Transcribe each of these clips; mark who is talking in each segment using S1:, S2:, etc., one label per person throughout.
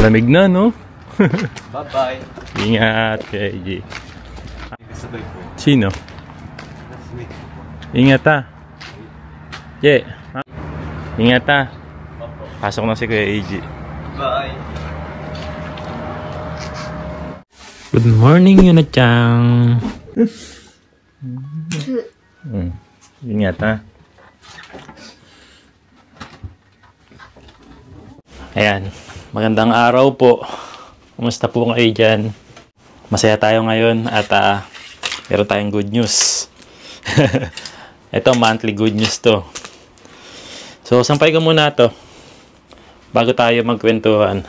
S1: Malamig na, no?
S2: Bye-bye.
S1: Ingat, KG.
S2: Kasabay po.
S1: Sino? Ingat ha. Yeah. Ingat ha. Pasok na si Kuya AG.
S2: Bye.
S1: Good morning, Yuna-chan. Ingat ha. Ayan. Magandang araw po. Kumusta po kayo dyan? Masaya tayo ngayon at meron tayong good news. Ito, monthly good news to. So, sampay ko muna to bago tayo magkwentuhan.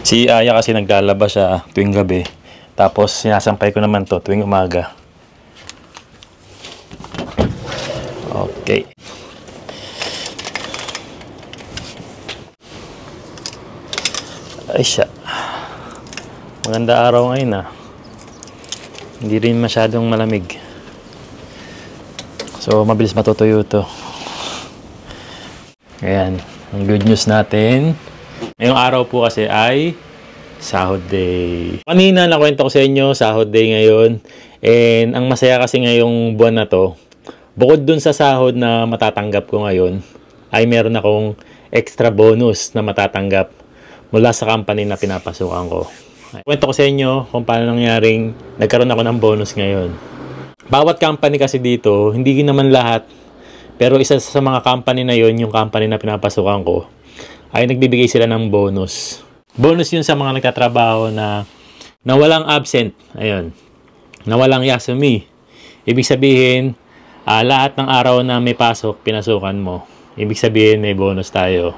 S1: Si Aya kasi naglalaba siya tuwing gabi. Tapos, sinasampay ko naman to tuwing umaga. Okay. Ay siya. Maganda araw ngayon Hindi rin masyadong malamig. So, mabilis matutuyo to. Ayan. Ang good news natin. Ngayong araw po kasi ay sahod day. Kanina nakwento ko sa inyo, sahod day ngayon. And ang masaya kasi ngayong buwan na to, bukod dun sa sahod na matatanggap ko ngayon, ay meron akong extra bonus na matatanggap mula sa company na pinapasukan ko. Kwento ko sa inyo kung paano nangyaring nagkaroon ako ng bonus ngayon. Bawat company kasi dito, hindi naman lahat, pero isa sa mga company na yon, yung company na pinapasukan ko, ay nagbibigay sila ng bonus. Bonus yun sa mga nagtatrabaho na walang absent. Ayun. Na walang yasumi. Ibig sabihin, lahat ng araw na may pasok, pinasukan mo. Ibig sabihin, may bonus tayo.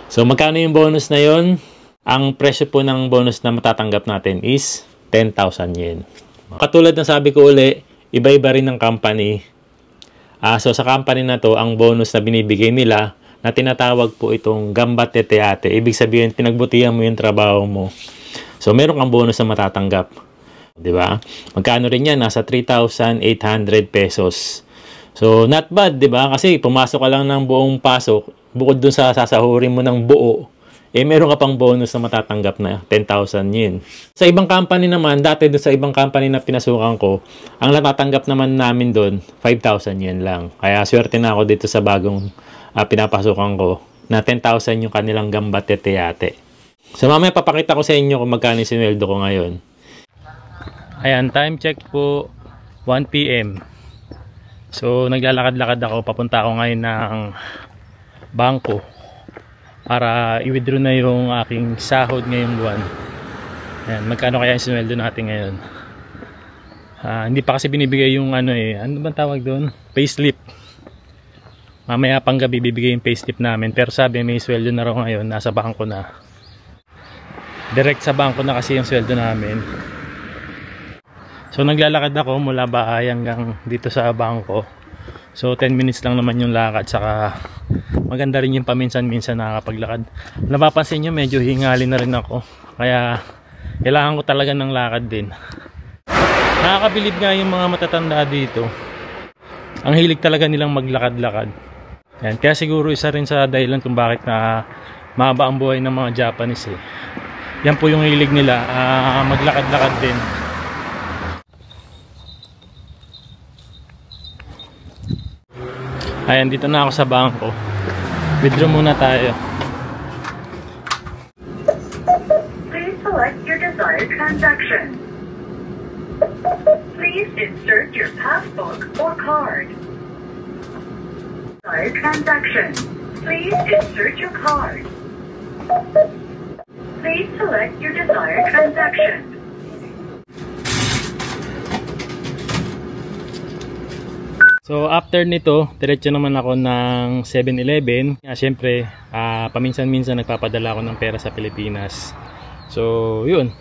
S1: So, magkano yung bonus na yon? Ang presyo po ng bonus na matatanggap natin is 10,000 yen. Katulad ng sabi ko uli, iba-iba rin ng company. So sa company na to, ang bonus na binibigay nila, na tinatawag po itong Gambate Teate. Ibig sabihin, pinagbutihan mo yung trabaho mo. So meron kang bonus na matatanggap. Diba? Magkano rin yan? Nasa 3,800 pesos. So not bad, diba? Kasi pumasok ka lang ng buong pasok, bukod dun sa sasahurin mo ng buo, meron ka pang bonus na matatanggap na 10,000 yen. Sa ibang company naman, dati doon sa ibang company na pinasukan ko, ang natatanggap naman namin doon, 5,000 yen lang. Kaya swerte na ako dito sa bagong pinapasukan ko, na 10,000 yung kanilang Gambate Teate. So mamaya papakita ko sa inyo kung magkano yung sinweldo ko ngayon. Ayan, time check po, 1 PM. So naglalakad-lakad ako, papunta ako ngayon ng bangko para i-withdraw na yung aking sahod ngayong buwan. Ayan, magkano kaya yung sinweldo natin ngayon? Hindi pa kasi binibigay yung ano bang tawag doon? Payslip. Mamaya pang gabi bibigay yung payslip namin, pero sabi may sweldo na raw ngayon, nasa bangko na. Direct sa bangko na kasi yung sweldo namin. So naglalakad ako mula bahay hanggang dito sa bangko. So 10 minutes lang naman yung lakad, saka maganda rin yung paminsan-minsan nakakapaglakad. Napapansin nyo, medyo hingali na rin ako. Kaya kailangan ko talaga ng lakad din. Nakakabilib nga yung mga matatanda dito. Ang hilig talaga nilang maglakad-lakad. Yan. Kaya siguro isa rin sa dahilan kung bakit na mahaba ang buhay ng mga Japanese Yan po yung hilig nila, maglakad-lakad din. Ayan, dito na ako sa bangko. Withdraw muna tayo.
S3: Please select your desired transaction. Please insert your passbook or card. Desired transaction. Please insert your card. Please select your desired transaction.
S1: So after nito, diretso naman ako ng 7-Eleven. Siyempre, paminsan-minsan nagpapadala ako ng pera sa Pilipinas. So yun.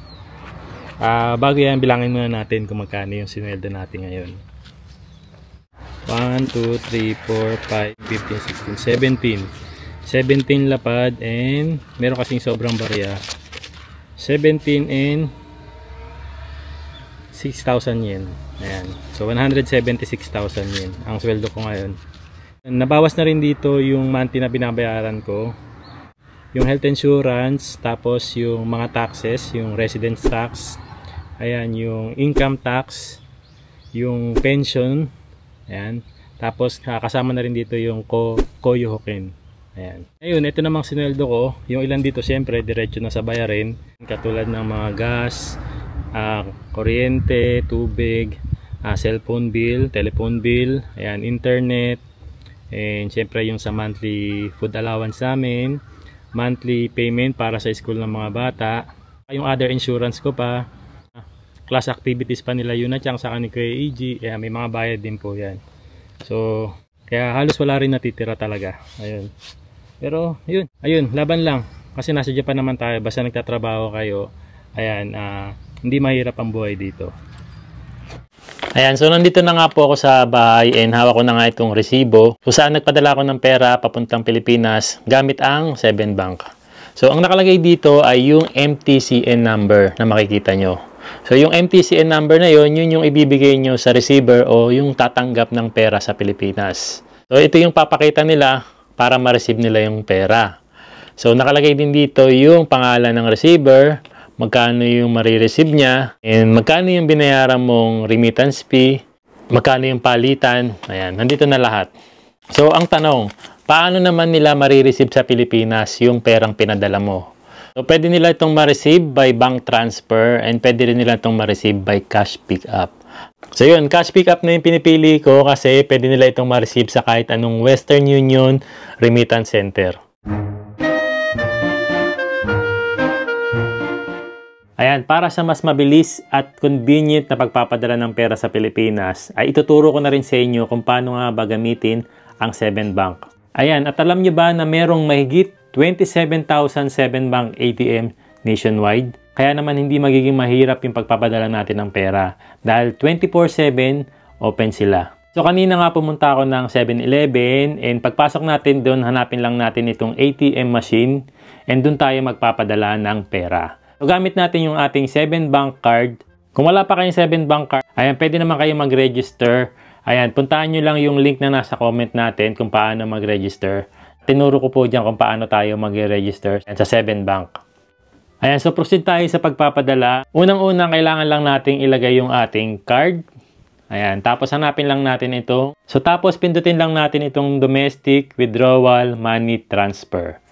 S1: Bago yan, bilangin muna natin kung magkano yung sinweldo natin ngayon. 1, 2, 3, 4, 5, 15, 16, 17. 17 lapad and meron kasing sobrang barya. 17 and 6,000 yen. Ayan. So 176,000 yen ang sweldo ko ngayon. Nabawas na rin dito yung monthly na binabayaran ko. yung health insurance, tapos yung mga taxes, yung residence tax, ayan, yung income tax, yung pension, ayan, tapos kasama na rin dito yung koyuhoken. Ayan. Ayun, ito namang sinweldo ko, yung ilan dito syempre diretso na sa bayarin, katulad ng mga gas, kuryente, tubig, cellphone bill, telephone bill, ayan, internet, and syempre yung sa monthly food allowance namin, monthly payment para sa school ng mga bata, yung other insurance ko pa, class activities pa nila yun at saka ni Kuya EG, may mga bayad din po yan. So, kaya halos wala rin natitira talaga. Ayun. Pero, yun. Ayun, laban lang. Kasi nasa Japan naman tayo, basta nagtatrabaho kayo, ayan, hindi mahirap ang buhay dito. Ayan, so nandito na nga po ako sa bahay and hawak ko na nga itong resibo kung saan nagpadala ko ng pera papuntang Pilipinas gamit ang 7bank. So ang nakalagay dito ay yung MTCN number na makikita nyo. So yung MTCN number na yun yung ibibigay nyo sa receiver o yung tatanggap ng pera sa Pilipinas. So ito yung papakita nila para ma-receive nila yung pera. So nakalagay din dito yung pangalan ng receiver, magkano yung marireceive niya, and magkano yung binayaran mong remittance fee, magkano yung palitan. Ayan, nandito na lahat. So, ang tanong, paano naman nila marireceive sa Pilipinas yung perang pinadala mo? So, pwede nila itong ma-receive by bank transfer and pwede rin nila itong ma-receive by cash pick-up. So, yun, cash pick-up na yung pinipili ko kasi pwede nila itong ma-receive sa kahit anong Western Union Remittance Center. Ayan, para sa mas mabilis at convenient na pagpapadala ng pera sa Pilipinas, ay ituturo ko na rin sa inyo kung paano nga ba gamitin ang 7bank. Ayan, at alam nyo ba na merong mahigit 27,000 7bank ATM nationwide? Kaya naman hindi magiging mahirap yung pagpapadala natin ng pera dahil 24/7 open sila. So kanina nga pumunta ako ng 7-Eleven and pagpasok natin doon, hanapin lang natin itong ATM machine and doon tayo magpapadala ng pera. So, gamit natin yung ating 7bank card. Kung wala pa kayong 7bank card, ayan, pwede naman kayo mag-register. Ayan, puntaan nyo lang yung link na nasa comment natin kung paano mag-register. Tinuro ko po dyan kung paano tayo mag-register sa 7bank. Ayan, so proceed tayo sa pagpapadala. Unang-unang, kailangan lang nating ilagay yung ating card. Ayan, tapos hanapin lang natin ito. So, tapos pindutin lang natin itong domestic withdrawal money transfer.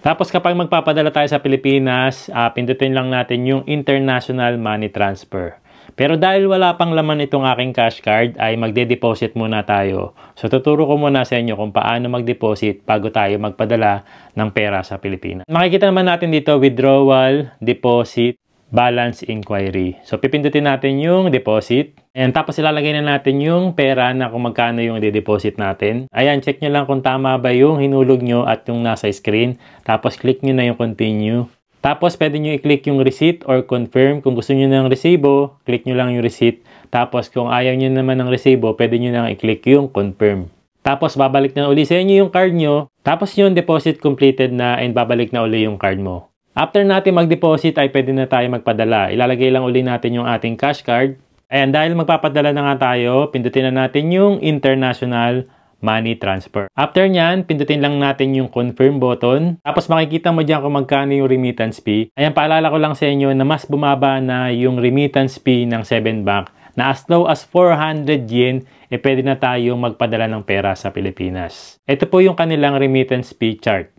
S1: Tapos kapag magpapadala tayo sa Pilipinas, pindutin lang natin yung international money transfer. Pero dahil wala pang laman itong aking cash card, ay magde-deposit muna tayo. So tuturo ko muna sa inyo kung paano mag-deposit bago tayo magpadala ng pera sa Pilipinas. Makikita naman natin dito, withdrawal, deposit, balance inquiry. So pipindutin natin yung deposit. And tapos ilalagay na natin yung pera na kung magkano yung i-deposit natin. Ayan, check nyo lang kung tama ba yung hinulog nyo at yung nasa screen. Tapos click nyo na yung continue. Tapos pwede nyo i-click yung receipt or confirm. Kung gusto nyo ng resibo, click nyo lang yung receipt. Tapos kung ayaw nyo naman ng resibo, pwede nyo lang i-click yung confirm. Tapos babalik na uli sa inyo yung card nyo. Tapos yung deposit completed na and babalik na uli yung card mo. After natin mag-deposit ay pwede na tayo magpadala. Ilalagay lang uli natin yung ating cash card. Ayan, dahil magpapadala na nga tayo, pindutin na natin yung international money transfer. After nyan, pindutin lang natin yung confirm button. Tapos makikita mo dyan kung magkano yung remittance fee. Ayan, paalala ko lang sa inyo na mas bumaba na yung remittance fee ng 7bank na as low as 400 yen, pwede na tayo magpadala ng pera sa Pilipinas. Ito po yung kanilang remittance fee chart.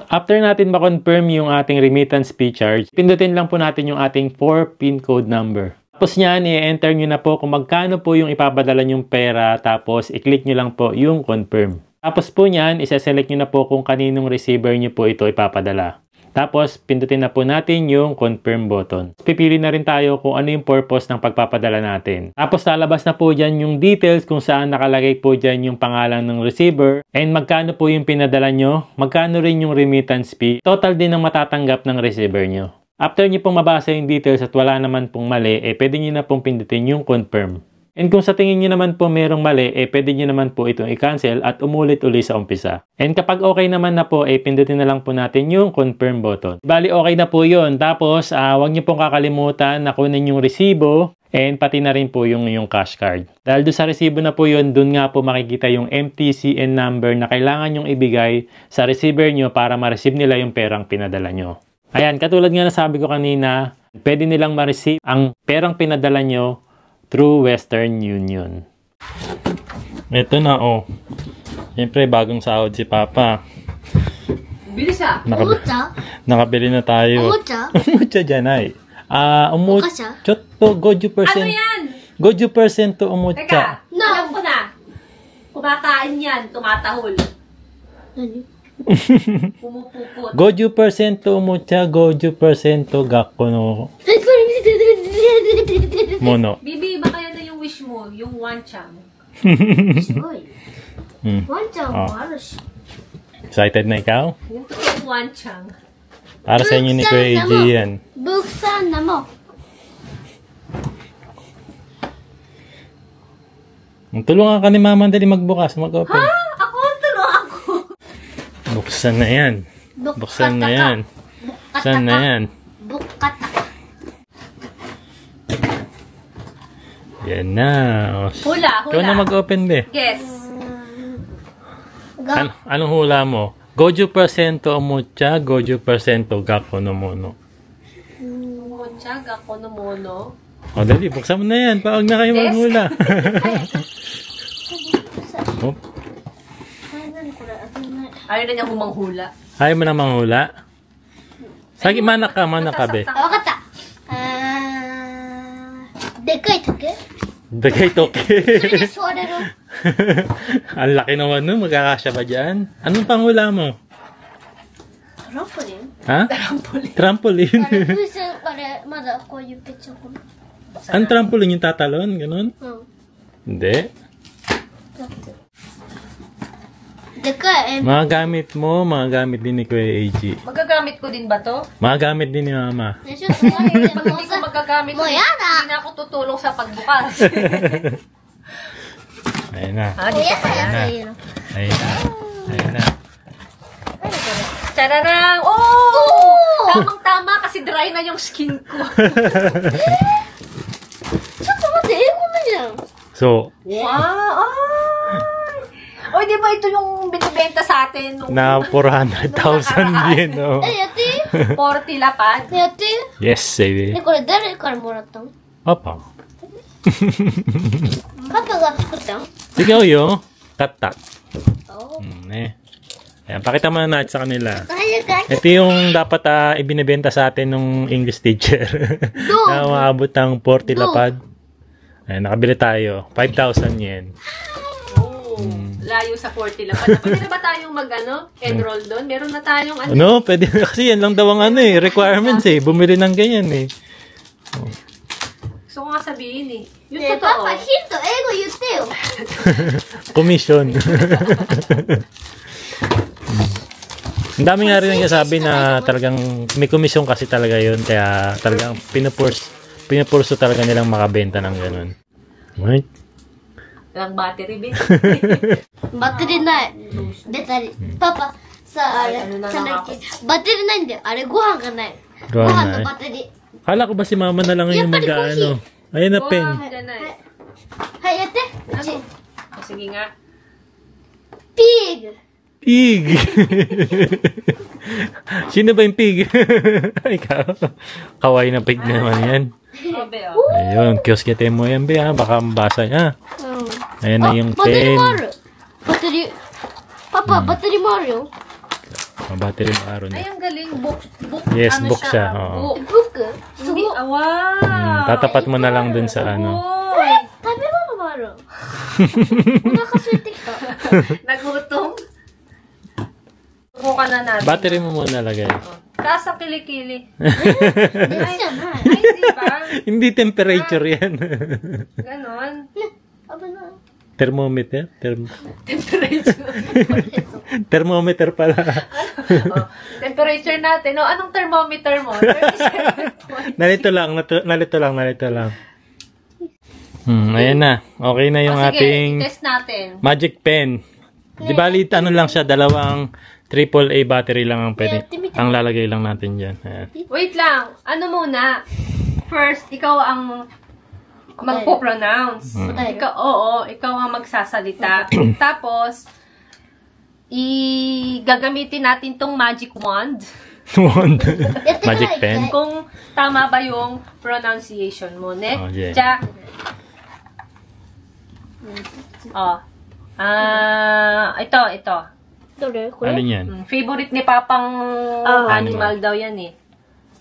S1: After natin ma-confirm yung ating remittance fee charge, pindutin lang po natin yung ating 4 PIN code number. Tapos nyan, i-enter nyo na po kung magkano po yung ipapadala nyong pera, tapos i-click nyo lang po yung confirm. Tapos po nyan, isa-select nyo na po kung kaninong receiver nyo po ito ipapadala. Tapos, pindutin na po natin yung confirm button. Pipili na rin tayo kung ano yung purpose ng pagpapadala natin. Tapos, lalabas na po dyan yung details kung saan nakalagay po dyan yung pangalan ng receiver and magkano po yung pinadala nyo, magkano rin yung remittance fee, total din ang matatanggap ng receiver nyo. After nyo pong mabasa yung details at wala naman pong mali, pwede nyo na pong pindutin yung confirm. And kung sa tingin nyo naman po merong mali, pwede nyo naman po itong i-cancel at umulit uli sa umpisa. And kapag okay naman na po, pindutin na lang po natin yung confirm button. Bali, okay na po yun. Tapos, huwag nyo pong kakalimutan na kunin yung resibo and pati na rin po yung cash card. Dahil doon sa resibo na po yun, doon nga po makikita yung MTCN number na kailangan nyong ibigay sa receiver nyo para ma-receive nila yung perang pinadala nyo. Ayan, katulad nga na sabi ko kanina, pwede nilang ma-receive ang perang pinadala nyo through Western Union. Ito na, oh. Siyempre, bagong sahod si Papa.
S4: Bilis ah.
S1: Nakabili na tayo.
S5: Omocha?
S1: Omocha dyan ay.
S5: Okasya?
S1: Chot po, goju percent.
S4: Ano yan?
S1: Goju percent to omocha.
S4: Teka, alam ko na. Kumakain yan, tumatahol. Pumupupot.
S1: Goju percent to omocha, goju percent to gakko no mono.
S4: Bibi, baka yan na yung wish mo, yung wanchang.
S1: Excited na ikaw?
S4: Yung totoong wanchang.
S1: Para sa inyo ni Kuya AJ yan.
S5: Buksan na mo.
S1: Tulungan ka ni Mama dali magbukas, mag-open.
S4: Ha? Ako? Tulong ako.
S1: Buksan na yan. Buksan na yan. Buksan na yan.
S5: Bukata.
S1: Yan na.
S4: Hula,
S1: Ikaw
S4: hula.
S1: na mag-open, be.
S4: Guess.
S1: Anong hula mo? Goju percento omocha, goju percento gakko no mono.
S4: Wanchang, ako no mono.
S1: O, dali, buksan mo na yan. Paag na kayo maghula. Oh,
S4: Ayaw na niya humanghula.
S1: ayaw mo na manghula? Sagi, manak ka, be.
S5: Wakata. Dekai toke.
S1: Dagay toke.
S5: Sodero.
S1: Ang laki naman nun. Magkakasya ba dyan? Anong panghula mo?
S5: Trampoline.
S1: Ha? Trampoline.
S5: Pare, mada ko yung picture ko.
S1: Ang trampoline yung tatalon? Ganon? Hindi.
S5: Dekai.
S1: Mga gamit mo, mga gamit din ni Kuya AG.
S4: Magagamit ko din ba to?
S1: Mga gamit din ni Mama.
S4: Pag hindi ko magagamit,
S5: Moyana.
S4: hindi na ako tutulong sa pagbukas.
S1: Ayun na.
S4: Dito pa yan.
S1: Ayun na. Ayun na.
S4: Chararang! Oh! Tamang-tama kasi dry na yung skin ko.
S1: So,
S4: Wow! Oy, di ba ito yung binibenta sa atin? Nung
S1: na 400,000 yen, no?
S4: 40 lapad?
S1: Yes, baby.
S5: これ誰からもらったの？
S1: Papa.
S5: パパが作ったの？
S1: Ikaw yo. Katak. Ayan, pakita mo na natin sa kanila. Ito yung dapat ibinibenta sa atin ng English teacher. Na maabot ng 40 lapad. Ayan, nakabili tayo. 5,000 yen.
S4: Layo sa 40 lapad. Pwede na ba tayong enroll doon? Meron na tayong
S1: Ano? Pwede na kasi yan lang daw ang requirements Bumili ng ganyan
S4: Gusto ko nga sabihin Yung
S5: ねえ、
S4: totoo.
S5: パパヒント英語言ってよ。
S1: Commission. Ang dami nga rin nagsasabi na talagang may commission kasi talaga yun. Kaya talagang pinupurso talaga nilang makabenta ng ganun. Right?
S4: Lang battery, bin.
S5: バッテリーない。出たり。パパ、さあ、あれ、
S4: ano na
S5: なんだっけ
S4: nakaka-.
S5: バッテリーないんだよ。あれ、ご飯がない。
S1: ご飯ない
S5: ご飯とバッテリー。
S1: Kala ko ba si Mama na lang yung mag-ano? Ayun na pen.
S4: Dyan na
S5: はい、やって。
S4: Ano? Sige nga.
S5: ピーグ。
S1: Pig! Sino ba yung pig? Ikaw. Kawaii na pig naman yan.
S4: Obe,
S1: Ayun, kioskete mo yan, be, baka mabasa niya.
S5: うん。
S1: Ayan na yung
S5: バッテリー
S1: pen.
S5: もある。バッテリー。パパ、バッテリーもあるよ。
S1: Battery mo araw
S4: Ay,
S1: niya.
S4: ang galing. Book.
S1: Yes,
S4: ano
S1: book siya,
S4: siya?
S1: oo.
S4: Book.
S5: ブックすごい。
S4: Hindi, wow.
S1: Tatapat mo na lang dun sa ano.
S4: Boy.
S5: 食べ物もある。お腹空いてきた。
S4: Nagutom. Subukan na natin.
S1: Battery mo muna lagay.
S4: Taas ang kilikili.
S5: 熱じゃない。
S4: Ay, di ba?
S1: Hindi temperature yan.
S4: Ganon.
S5: 危ない。
S1: Thermometer?
S4: Temperature.
S1: Thermometer pala.
S4: Oh, temperature natin. Oh, anong thermometer mo? 37 point.
S1: Nalito lang. Ayan na. Okay na yung
S4: O, sige,
S1: ating
S4: test natin.
S1: magic pen. Di bali, ano lang siya, dalawang AAA battery lang ang pwede. Ang lalagay lang natin dyan. Ayan.
S4: Wait lang. Ano muna? First, ikaw ang magpo-pronounce. Ikaw, ikaw ang magsasalita. Tapos, gagamitin natin tong magic wand.
S1: Magic pen.
S4: Kung tama ba yung pronunciation mo, ne?
S1: Oh, yeah.
S4: Tsa. Ito.
S1: Alin yan?
S4: Favorite ni Papang animal daw yan eh.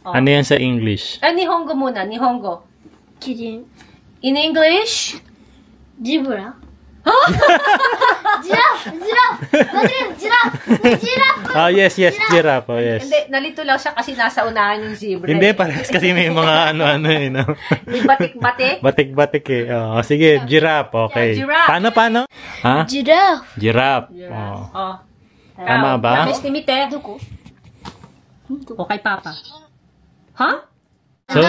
S1: Ano yan sa English?
S4: Nihongo muna, Nihongo.
S5: Kidding.
S4: In English?
S5: Zebra. Giraffe!
S1: Oh, yes, giraffe. Oh, yes.
S4: Hindi, nalito lang siya kasi nasa unahan yung zebra.
S1: Hindi, parehas kasi may mga ano eh, no?
S4: May batik-batik.
S1: Batik-batik eh. Oh, sige, giraffe. Okay.
S4: Yeah, giraffe.
S1: Paano? Ha?
S5: Giraffe.
S1: Giraffe.
S4: Yeah.
S1: Oh. Tama ba?
S4: Miss Timite. O kay Papa. Ha?
S1: So,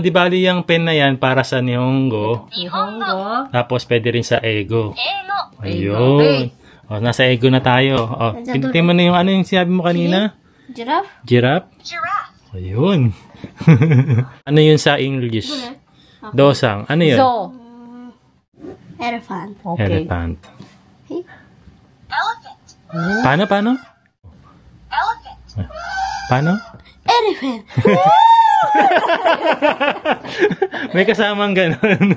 S1: di bali yung pen na yan para sa Nihongo.
S4: Nihongo.
S1: Tapos, pwede rin sa Ego.
S4: Okay.
S1: Ayun. O, nasa Ego na tayo. O, pindutin mo na yung ano yung sinabi mo kanina?
S5: Giraffe.
S1: Giraffe? Ayun. Ano yun sa English? Dosang. Ano yun?
S4: So.
S5: Elephant.
S4: Okay.
S1: Elephant. Paano? Paano?
S5: Elephant.
S1: May kasamang ganun.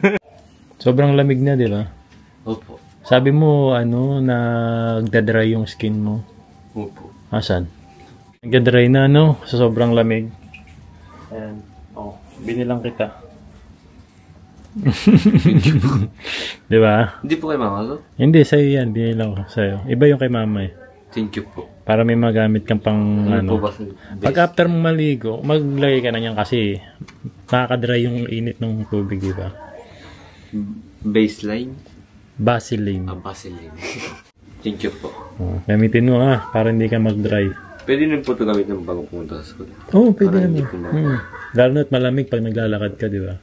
S1: Sobrang lamig na, di ba?
S2: Opo.
S1: Sabi mo, nagda-dry yung skin mo.
S2: Opo.
S1: Asan? Nagda-dry na, sa sobrang lamig. Ayan. Oh, binilang kita. Di ba?
S2: Hindi po kay mama ko?
S1: Hindi, sa'yo yan. Binilang ko sa'yo. Iba yung kay mama eh.
S2: Thank you po.
S1: Para may magamit kang pang
S2: Ano po ba sa
S1: Pag after mong maligo, maglagay ka na niyan kasi nakaka-dry yung init ng tubig, di ba?
S2: baseline?
S1: Vaseline.
S2: Vaseline. Thank you po.
S1: Oh, gamitin mo para hindi ka mag-dry.
S2: Pwede rin po ito gamit ng bago pumunta sa school.
S1: Oo, pwede
S2: Para hindi
S1: naman.
S2: po
S1: Lalo na't malamig pag naglalakad ka, di ba?